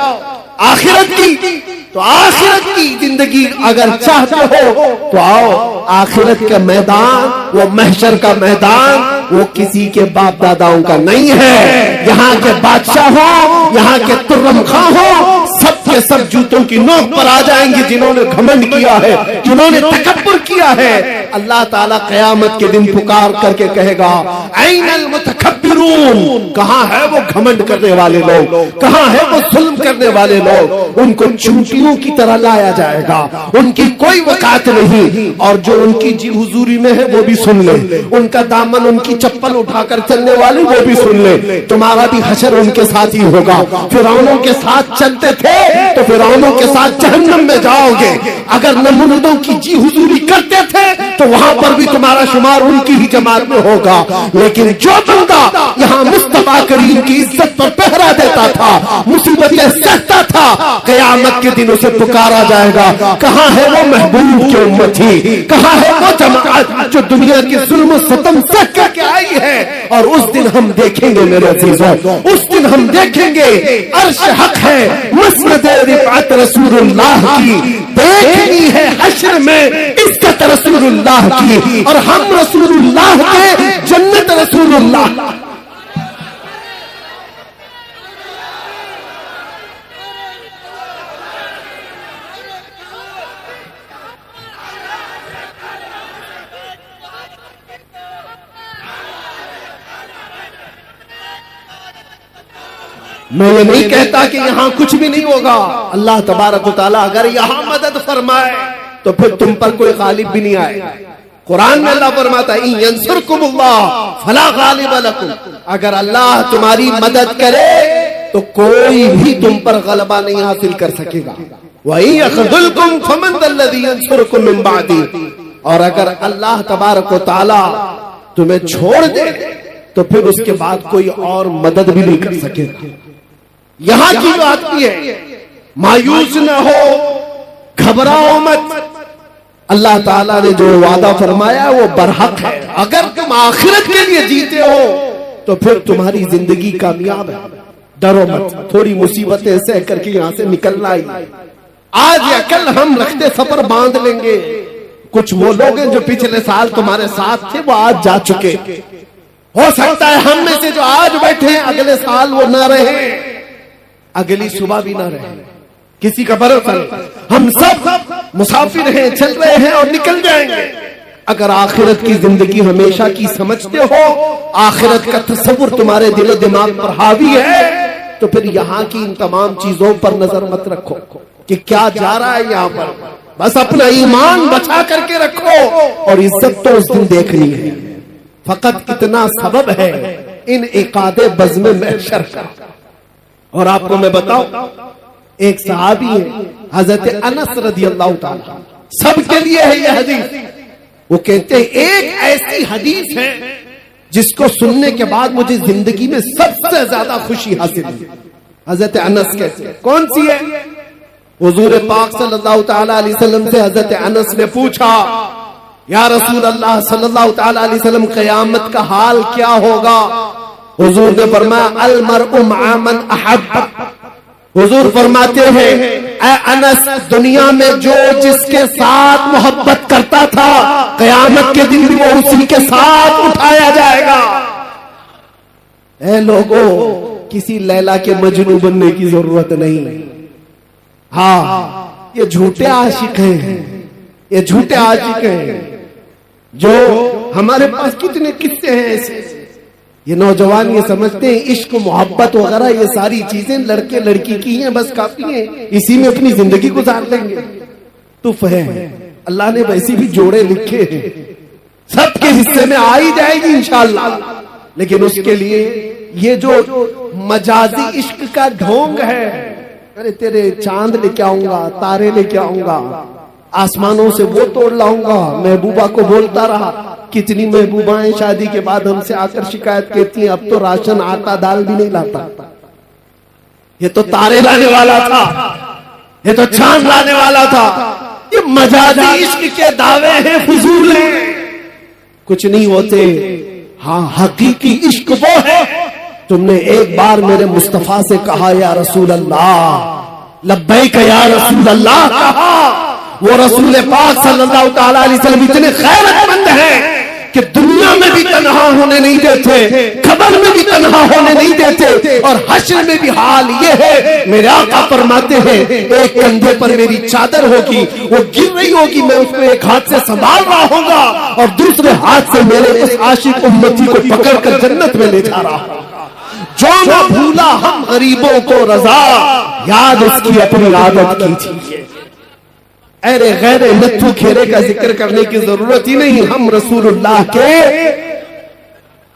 आखिरत की, तो आखिरत की जिंदगी अगर चाहते हो तो आओ। आखिरत का मैदान, वो महशर का मैदान, वो किसी के बाप दादाओं का नहीं है। यहाँ के बादशाह हो, यहाँ के तुर्रम खां हो, सब के सब जूतों की नोक पर आ जाएंगे जिन्होंने घमंड किया है, जिन्होंने तकब्बुर किया है। अल्लाह ताला क़यामत के दिन पुकार करके कहेगा, ऐनल मुतकब्बिरून, कहाँ है वो घमंड करने वाले लोग, कहाँ है वो जुल्म करने वाले लोग? उनको चूंटियों की तरह लाया जाएगा, उनकी कोई वकात नहीं। और जो उनकी जी हुजूरी में है वो भी सुन ले, उनका दामन, उनकी चप्पल उठाकर चलने वाले वो भी सुन ले। तुम्हारा भी हशर उनके साथ ही होगा। फिरौनों के साथ चलते थे तो फिरौनों के साथ जहन्नम में जाओगे। अगर नमरूदों की जी हुजूरी करते थे तो वहां पर भी तुम्हारा शुमार उनकी ही जमात में होगा। लेकिन जो बंदा यहाँ मुस्तफा करीम की इज्जत पर पहरा देता था, मुसीबतें सहता था, क़यामत के दिन उसे पुकारा जाएगा, कहाँ है वो महबूब की उम्मती, कहाँ है वो जमात जो दुनिया के जुल्म सतम सह करके आई है। और उस दिन हम देखेंगे मेरे अजीजों, उस दिन हम देखेंगे अर्श हक है, मसनद रिफ़अत रसूलुल्लाह की देखनी है हश्र में इज्जत रसूलुल्लाह की, और हम रसूलुल्लाह के, जन्नत रसूलुल्लाह। मैं ये नहीं कहता कि यहाँ कुछ भी नहीं होगा। अल्लाह तबारक व तआला अगर यहाँ मदद फरमाए तो फिर तुम पर कोई गालिब भी नहीं आएगा। कुरान में अल्लाह फरमाता है, इन यंसुरकुमुल्लाह फला गालिब लकुम, अगर अल्लाह तुम्हारी मदद करे तो कोई भी तुम पर गलबा नहीं हासिल कर सकेगा। वही यख़ज़ुलकुम फमन ज़ल्लज़ी यंसुरुकुम मिन बादी, और अगर अल्लाह तबारक व तआला तुम्हें छोड़ दे तो फिर उसके बाद कोई और मदद भी नहीं कर सकेगा। यहां की बात की है, मायूस न हो, घबराओ मत। अल्लाह ताला ने जो वादा फरमाया वो बरहक है। अगर तुम आखिरत के लिए जीते हो तो फिर तुम्हारी जिंदगी कामयाब है। डरो मत, थोड़ी मुसीबतें सह करके यहां से निकलना ही। आज या कल हम रखते सफर बांध लेंगे। कुछ वो लोग हैं जो पिछले साल तुम्हारे साथ थे, वो आज जा चुके। हो सकता है हम में से जो आज बैठे हैं अगले साल वो ना रहे, अगली सुबह भी ना रहे, किसी का भरोसा नहीं। हम सब मुसाफिर हैं, चल रहे हैं और निकल जाएंगे। अगर आखिरत की जिंदगी हमेशा की समझते हो, आखिरत का तस्वुर तुम्हारे दिलो दिमाग पर हावी है, तो फिर यहाँ की इन तमाम चीजों पर नजर मत रखो कि क्या जा रहा है यहाँ पर। बस अपना ईमान बचा करके रखो और इज्जत तो उस दिन देखनी है। फकत इतना सबब है इन इकादे बज़्म महशर का। और आपको मैं बताऊं, एक सहाबी है हजरत अनस रज़ियल्लाहु ताला, सबके लिए है यह हदीस। वो कहते हैं एक ऐसी हदीस है जिसको सुनने के बाद मुझे जिंदगी में सबसे ज्यादा खुशी हासिल हुई। हजरत अनस कहते हैं, कौन सी है? हुजूर पाक सल्लल्लाहु ताला अलैहि वसल्लम से हजरत अनस ने पूछा, या रसूल अल्लाह सल्लल्लाहु ताला अलैहि वसल्लम, क़यामत का हाल क्या होगा? हुजूर ने फरमाया, अल मरउ मअ मन अहब्ब। हुजूर फरमाते हैं, ऐ अनस, दुनिया में जो जिसके साथ मोहब्बत करता था, क़यामत के दिन भी वो उसी के साथ उठाया जाएगा। ऐ लोगों, किसी लैला के मजनू बनने की जरूरत नहीं। हाँ, ये झूठे आशिक हैं, ये झूठे आशिक हैं। जो हमारे पास कितने किस्से हैं ऐसे। ये नौजवान ये समझते हैं इश्क मोहब्बत वगैरह ये सारी चीजें लड़के लड़की की हैं, बस काफी हैं, इसी में अपनी जिंदगी गुजार लेंगे। तुफ है, अल्लाह ने वैसे भी जोड़े लिखे हैं, सबके हिस्से में आ ही जाएगी इंशाअल्लाह। लेकिन उसके लिए ये जो मजाजी इश्क का ढोंग है, अरे तेरे चांद लेके आऊंगा, तारे लेके आऊंगा, आसमानों से वो तोड़ लाऊंगा। महबूबा को बोलता रहा, कितनी महबूबाएं शादी के बाद हमसे आकर शिकायत कहती हैं, अब तो राशन आटा दाल भी नहीं लाता। ये तो तारे लाने वाला था, ये तो चांद लाने वाला था। ये मजाजी इश्क के दावे हैं, फजूल हैं, कुछ नहीं होते। हाँ, हकीकी इश्क वो है, तुमने एक बार मेरे मुस्तफा से कहा, या रसूल अल्लाह, लब्बैक या रसूल अल्लाह कहा। वो रसूल पाक सल्लल्लाहु ताला अलैहि वसल्लम इतने खैरतमंद हैं कि दुनिया में भी तन्हा होने नहीं देते, कब्र में भी तन्हा होने नहीं देते, और हश्र में भी हाल ये है, मेरे आका फरमाते हैं, एक कंधे पर मेरी चादर होगी, वो गिर रही होगी, मैं उसको एक हाथ से संभाल रहा होगा और दूसरे हाथ से मेरे उस आशिक उम्मती को पकड़कर जन्नत में ले जा रहा होगा। जो न भूला हम गरीबों को रजा, याद उसकी अपनी आदत कीजिए। अरे गैर लत्थू खेरे का जिक्र करने की जरूरत ही नहीं। हम रसूलुल्लाह के,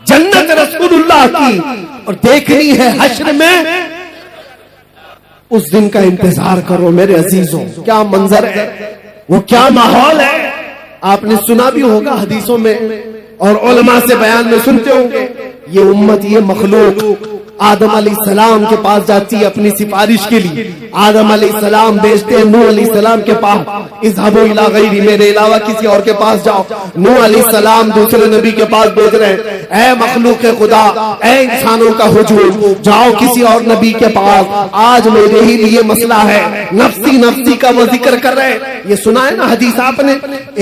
जन्नत रसूलुल्लाह की, और देखनी है हश्र में, उस दिन का इंतजार करो मेरे अजीजों। क्या मंजर है, वो क्या माहौल है। आपने सुना भी होगा हदीसों में और उलमा से बयान में सुनते होंगे, ये उम्मत, ये मखलूक आदम अलैहिस्सलाम के पास जाती है अपनी सिफारिश के लिए। आदम अलैहिस्सलाम भेजते हैं नूह अलैहिस्सलाम के पास, इज़हबू इला गैरी, मेरे अलावा किसी और के पास जाओ। नूह अलैहिस्सलाम दूसरे नबी के पास भेज रहे हैं, ऐ मखलूक खुदा, ऐ इंसानों का हुजूर, जाओ किसी और नबी के पास, आज मेरे ही लिए मसला है। नफ्सी नफ्सी का वो जिक्र कर रहे हैं। ये सुना है ना हदीस आपने,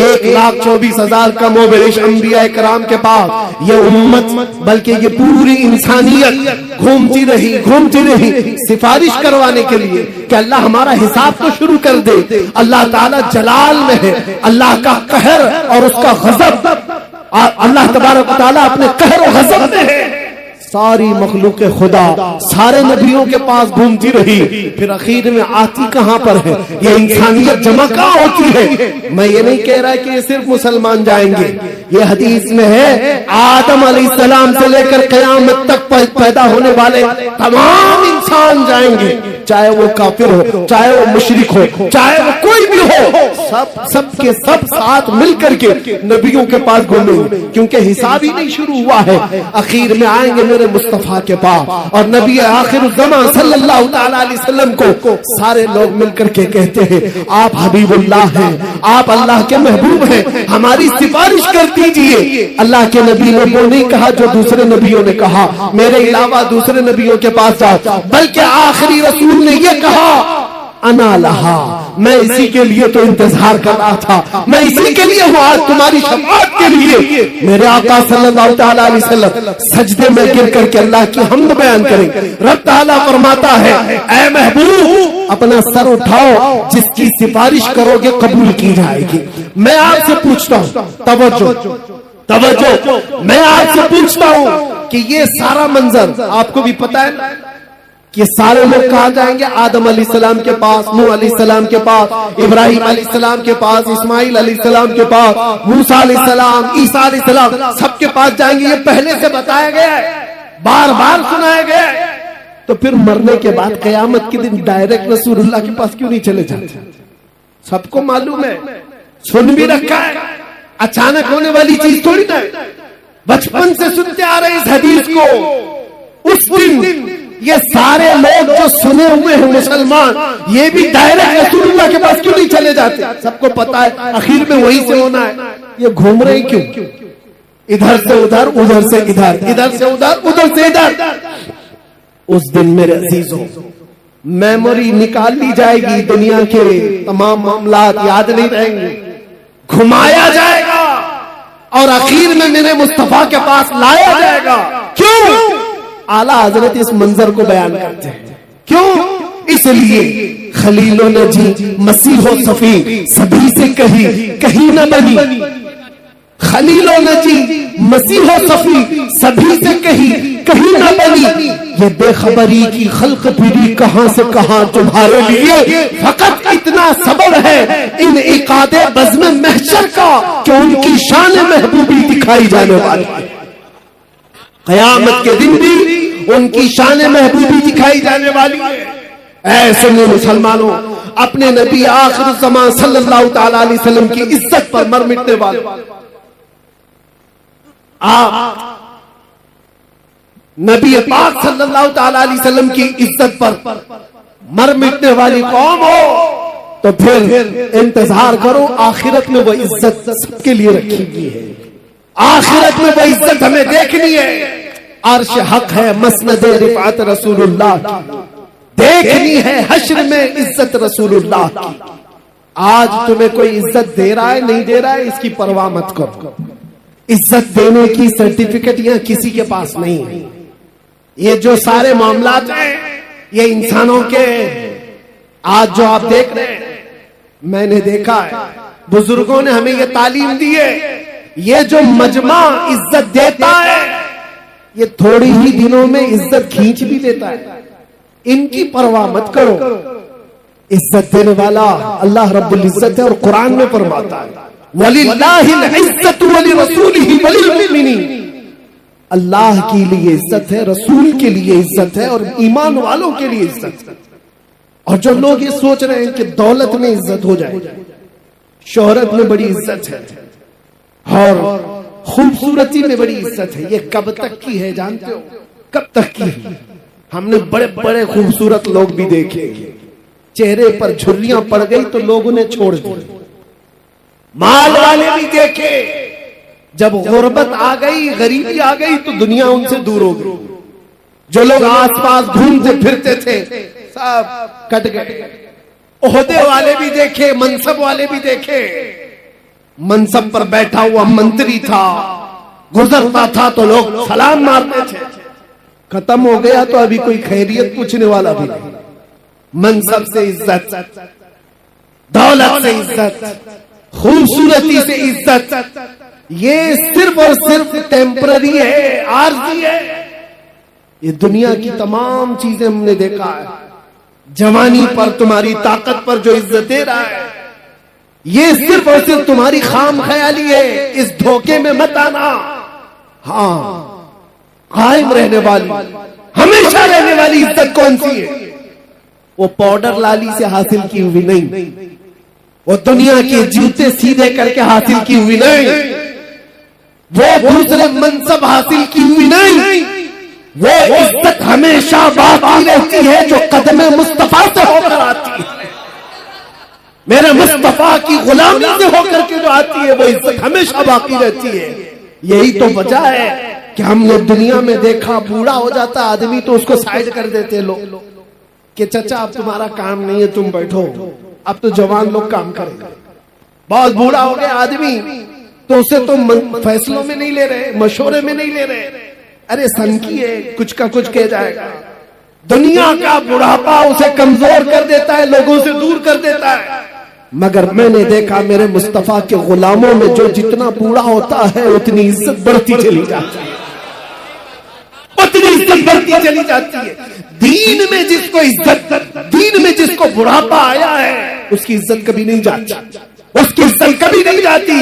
1,24,000 कम व बेश अंबिया कराम के पास ये उम्मत, बल्कि ये पूरी इंसानियत घूमती रही सिफारिश करवाने के लिए कि अल्लाह हमारा हिसाब तो शुरू कर दे। अल्लाह ताला जलाल में है, अल्लाह का कहर और उसका गजब, अल्लाह तबारक व तआला अपने कहर और गजब में है। सारी मखलूक खुदा सारे नबियों के पास घूमती रही, फिर आखिर में आती कहां पर है? ये इंसानियत जमा कहां होती है? मैं ये नहीं कह रहा कि ये सिर्फ मुसलमान जाएंगे, ये हदीस में है आदम अलैहिस्सलाम से लेकर क़यामत तक पैदा होने वाले तमाम इंसान जाएंगे। चाहे वो काफिर हो, चाहे वो मुशरिक हो, चाहे वो कोई भी हो, सब के सब साथ मिलकर के नबियों के पास घूमेंगे, क्योंकि हिसाब ही नहीं शुरू हुआ है। आखिर में आएंगे मेरे मुस्तफा के पास और नबी आखिर ज़मान सल्लल्लाहु तआला अलैहि वसल्लम को सारे लोग मिलकर के कहते हैं, आप हबीबुल्लाह हैं, आप अल्लाह के महबूब हैं, हमारी सिफारिश कर दीजिए। अल्लाह के नबी ने वो नहीं कहा जो दूसरे नबियों ने कहा, मेरे अलावा दूसरे नबियों के पास जाओ, बल्कि आखिरी रसूल ने ये कहा, अना लहा, मैं इसी के लिए तो इंतजार कर रहा था, मैं इसी के लिए हूं, आज तुम्हारी शफाअत के लिए। मेरे आका सल्लल्लाहु तआला अलैहि वसल्लम सजदे में गिर करके अल्लाह की हम्द बयान करेंगे। रब ताला फरमाता है, ऐ महबूब अपना सर उठाओ, जिसकी सिफारिश करोगे कबूल की जाएगी। मैं आपसे पूछता हूं, तवज्जो, मैं आपसे पूछता हूं कि ये सारा मंजर आपको भी पता है कि सारे लोग कहां जाएंगे? आदम अलैहिस्सलाम के पास, नूह अलैहिस्सलाम के पास, इब्राहिम अलैहिस्सलाम के पास, इस्माइल अलैहिस्सलाम के पास, मूसा अलैहिस्सलाम, ईसा अलैहिस्सलाम, सबके पास जाएंगे। ये पहले से बताया गया है, बार बार सुनाया गया है। तो फिर मरने के बाद कयामत के दिन डायरेक्ट रसूलुल्लाह के पास क्यों नहीं चले जाते? सबको मालूम है, सुन भी रखा है, अचानक होने वाली चीज थोड़ी ना है। बचपन से सुनते आ रहे इस हदीस को। उस दिन ये सारे लोग जो सुने हुए हैं मुसलमान, ये भी डायरेक्ट रसूलुल्लाह के पास क्यों नहीं चले जाते? सबको पता है आखिर में वही से होना है। ये घूम रहे क्यों? इधर से उधर, उधर से इधर, इधर से उधर, उधर से इधर। उस दिन मेरे अजीजों, मेमोरी निकाल ली जाएगी, दुनिया के तमाम मामलात याद नहीं रहेंगे, घुमाया जाएगा और आखिर में मेरे मुस्तफा के पास लाया जाएगा। क्यों? आला हजरत इस मंजर को बयान करते हैं। क्यों? इसलिए खलीलो ने जी मसीहो सफी सभी से कहीं न बनी, खलीलो ने जी मसीहो सफी सभी से कहीं न बनी। ये बेखबरी की खल्क फिरी कहां से कहां तुम्हारे लिए, फकत इतना सबर है इन इकादे बज़्म महशर का कि उनकी शान महबूबी दिखाई जाने वाली है। कयामत के दिन भी उनकी शान महबूबी दिखाई जाने वाली है। ऐसे में मुसलमानों, अपने नबी आखिर ज़मान सल्लल्लाहु तआला अलैहि वसल्लम की इज्जत पर मर मिटने वाले आप नबी पाक सल्लल्लाहु तआला अलैहि वसल्लम की इज्जत पर मर मिटने वाली कौम हो, तो फिर इंतजार करो, आखिरत में वो इज्जत सबके लिए रखी गई है। आखिरत में वो इज्जत हमें देखनी है। अर्श हक है मसनद रिफात रसूलुल्लाह की, देखनी है हश्र में इज्जत रसूलुल्लाह की। आज तुम्हें कोई इज्जत दे रहा है नहीं दे रहा है इसकी परवाह मत करो। इज्जत देने की सर्टिफिकेट यहां किसी के पास नहीं है। ये जो सारे मामलात हैं ये इंसानों के, आज जो आप देख रहे हैं, मैंने देखा है, बुजुर्गों ने हमें ये तालीम दी है। ये जो मजमा इज्जत देता है ये थोड़ी ही दिनों में इज्जत खींच भी देता है। इनकी परवाह मत करो। इज्जत देने वाला अल्लाह रब्बुल इज्जत है और कुरान में फरमाता है, वलिल्लाहिल इज्जतु वलिरसूलिही वलिलमुमिनीन। अल्लाह के लिए इज्जत है, रसूल के लिए इज्जत है और ईमान वालों के लिए इज्जत है। और जो लोग ये सोच रहे हैं कि दौलत में इज्जत हो जाए, शोहरत में बड़ी इज्जत है और खूबसूरती में बड़ी इज्जत है, ये कब तक की है जानते हो? कब तक की है? हमने बड़े बड़े खूबसूरत लोग भी देखे, चेहरे पर झुर्रियां पड़ गई तो लोग उन्हें छोड़ दिए। माल वाले भी देखे, जब गुर्बत आ गई, गरीबी आ गई तो दुनिया उनसे दूर हो गई। जो लोग आसपास घूमते फिरते थे सब कट गए। ओहदे वाले भी देखे, मनसब वाले भी देखे। मनसब पर बैठा हुआ मंत्री था, गुजरता था तो लोग सलाम मारते थे। खत्म हो गया तो अभी कोई खैरियत पूछने वाला भी नहीं। मनसब से इज्जत, दौलत से इज्जत, खूबसूरती से इज्जत, ये सिर्फ और सिर्फ टेम्पररी है, आर्जी है। ये दुनिया की तमाम चीजें हमने देखा है। जवानी पर, तुम्हारी ताकत पर जो इज्जत दे रहा है, ये सिर्फ और सिर्फ तुम्हारी खाम ख्याली है। इस धोखे में मत आना। हाँ, कायम रहने वाली, हमेशा रहने वाली इज्जत कौन सी है? वो पाउडर लाली से हासिल की हुई नहीं, वो दुनिया के जूते सीधे करके हासिल की हुई नहीं, वो दूसरे मनसब हासिल की हुई नहीं, वो इज्जत हमेशा बाकी रहती है जो कदमे मुस्तफा से होकर आती है। मेरे मुस्तफा की गुलामी से होकर के जो आती है वो इज्जत हमेशा बाकी रहती है। यही तो वजह है कि हमने दुनिया में देखा बूढ़ा हो जाता आदमी तो उसको साइड कर देते लोग कि चाचा अब तुम्हारा काम नहीं है, तुम बैठो, अब तो जवान लोग काम करेंगे। बहुत बूढ़ा हो गया आदमी तो उसे तो फैसलों में नहीं ले रहे, मशवरे में नहीं ले रहे, अरे सनकी है, कुछ का कुछ कह जाएगा। दुनिया का बुढ़ापा उसे कमजोर कर देता है, लोगों से दूर कर देता है। मगर मैंने देखा मेरे मुस्तफा के गुलामों में जो जितना बूढ़ा होता है उतनी इज्जत बढ़ती चली जाती है, उतनी इज्जत बढ़ती चली जाती है। दीन में जिसको इज्जत, दीन में जिसको बुढ़ापा आया है उसकी इज्जत कभी नहीं जाती, उसकी इज्जत कभी नहीं जाती।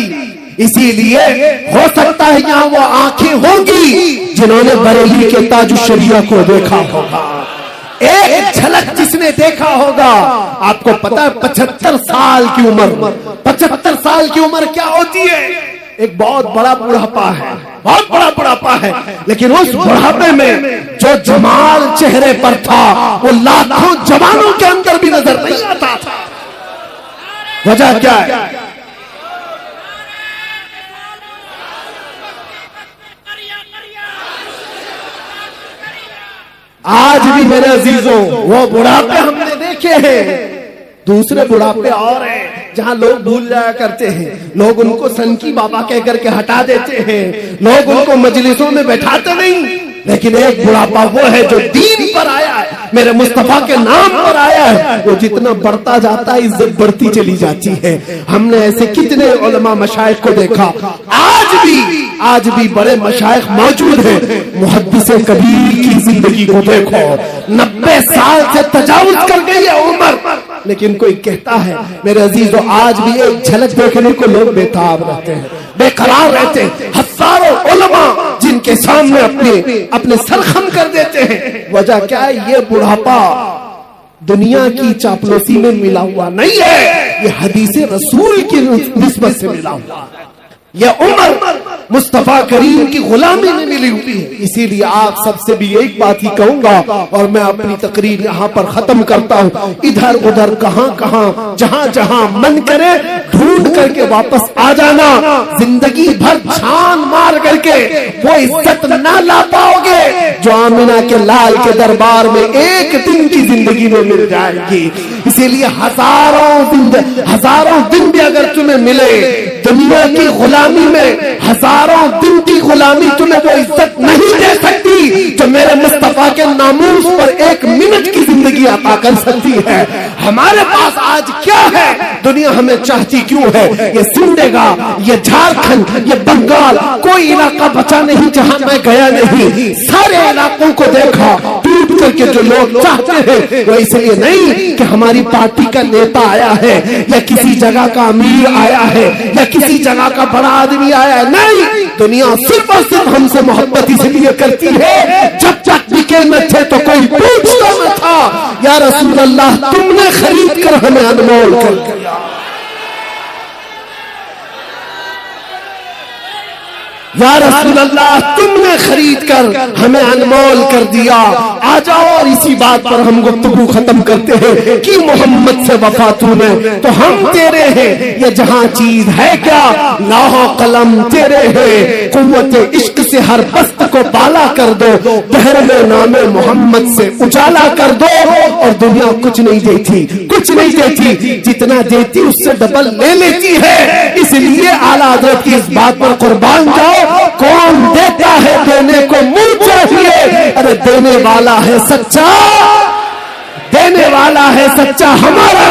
इसीलिए हो सकता है यहाँ वो आंखें होंगी जिन्होंने बरेली के ताज शरिया को देखा होगा, एक झलक जिसने देखा होगा। आपको पता है 75 साल की उम्र, 75 साल की उम्र क्या होती है? एक बहुत बड़ा बुढ़ापा है, बहुत बड़ा बुढ़ापा है। लेकिन उस बुढ़ापे में जो जमाल चेहरे पर था वो लाखों जवानों के अंदर भी नजर नहीं आता था। वजह क्या है? आज भी मेरे अजीजों वो बुढ़ापे हमने देखे हैं, दूसरे बुढ़ापे और हैं जहां लोग भूल जाया करते हैं, लोग उनको सनकी बाबा कह करके हटा देते हैं, लोग उनको मजलिसों में बैठाते नहीं। लेकिन एक बुढ़ापा वो है जो दीन पर आया है, मेरे मुस्तफा के नाम पर आया है, वो जितना बढ़ता जाता है इज्जत बढ़ती चली जाती है। हमने ऐसे कितने उलमा मशाइख को देखा, आज भी बड़े मशाइख मौजूद हैं। मुहद्दिस कबीर की जिंदगी को देखो, 90 साल से तजावुज कर गई है उम्र, लेकिन कोई कहता है मेरे अजीजों आज भी एक झलक देखने को लोग बेताब रहते हैं, बेकरार रहते हैं। हजारों उलमा जिनके सामने अपने सर खम कर देते हैं। वजह क्या है? ये बुढ़ापा दुनिया की चापलूसी में मिला हुआ नहीं है, ये हदीस रसूल की निस्बत से मिला हुआ है। यह उम्र मुस्तफा करीम की गुलामी में मिली हुई है। इसीलिए आप सबसे भी एक बात ही कहूंगा और मैं अपनी तकरीर यहाँ पर खत्म करता हूँ। इधर उधर कहाँ जहाँ जहाँ मन करे ढूंढ करके वापस आ जाना। जिंदगी भर छान मार करके वो इज्जत ना ला पाओगे जो आमिना के लाल के दरबार में एक दिन की जिंदगी में मिल जाएगी। इसीलिए हजारों दिन भी अगर तुम्हें मिले दुनिया की गुलामी में, हजारों दिन की गुलामी तुम्हें वो इज्जत नहीं दे सकती जो मेरे मुस्तफा के नामूस पर एक मिनट की जिंदगी अता कर सकती है। हमारे पास आज क्या है? दुनिया हमें चाहती क्यों है? ये सिमडेगा, ये झारखंड, ये बंगाल, कोई इलाका बचा नहीं जहां मैं गया नहीं। सारे इलाकों को देखा, टूट करके जो लोग चाहते हैं वो इसलिए नहीं कि हमारी पार्टी का नेता आया है या किसी जगह का अमीर आया है या किसी जगह का बड़ा आदमी आया है। नहीं, दुनिया सिर्फ और सिर्फ हमसे मोहब्बत इसलिए करती है जब तक बिके न थे तो कोई पूछता न था या रसूल अल्लाह तुमने खरीद कर हमें अनमोल कर दिया। या रसूल अल्लाह तुमने खरीद कर हमें अनमोल कर दिया। आ जाओ और इसी बात पर हम गुफ्तगू खत्म करते हैं कि मोहम्मद से वफा तूने तो हम तेरे हैं। ये जहां चीज है क्या लाहो कलम तेरे हैं। कुव्वत इश्क से हर बस्त को बाला कर दो, बहर में नामे मोहम्मद से उजाला कर दो। और दुनिया कुछ नहीं देती, कुछ नहीं देती, जितना देती उससे डबल ले लेती है। इसलिए आला हज़रत की इस बात पर कुर्बान जाओ। कौन देता है देने को मुंह चाहिए। अरे देने वाला है सच्चा, देने वाला है सच्चा हमारा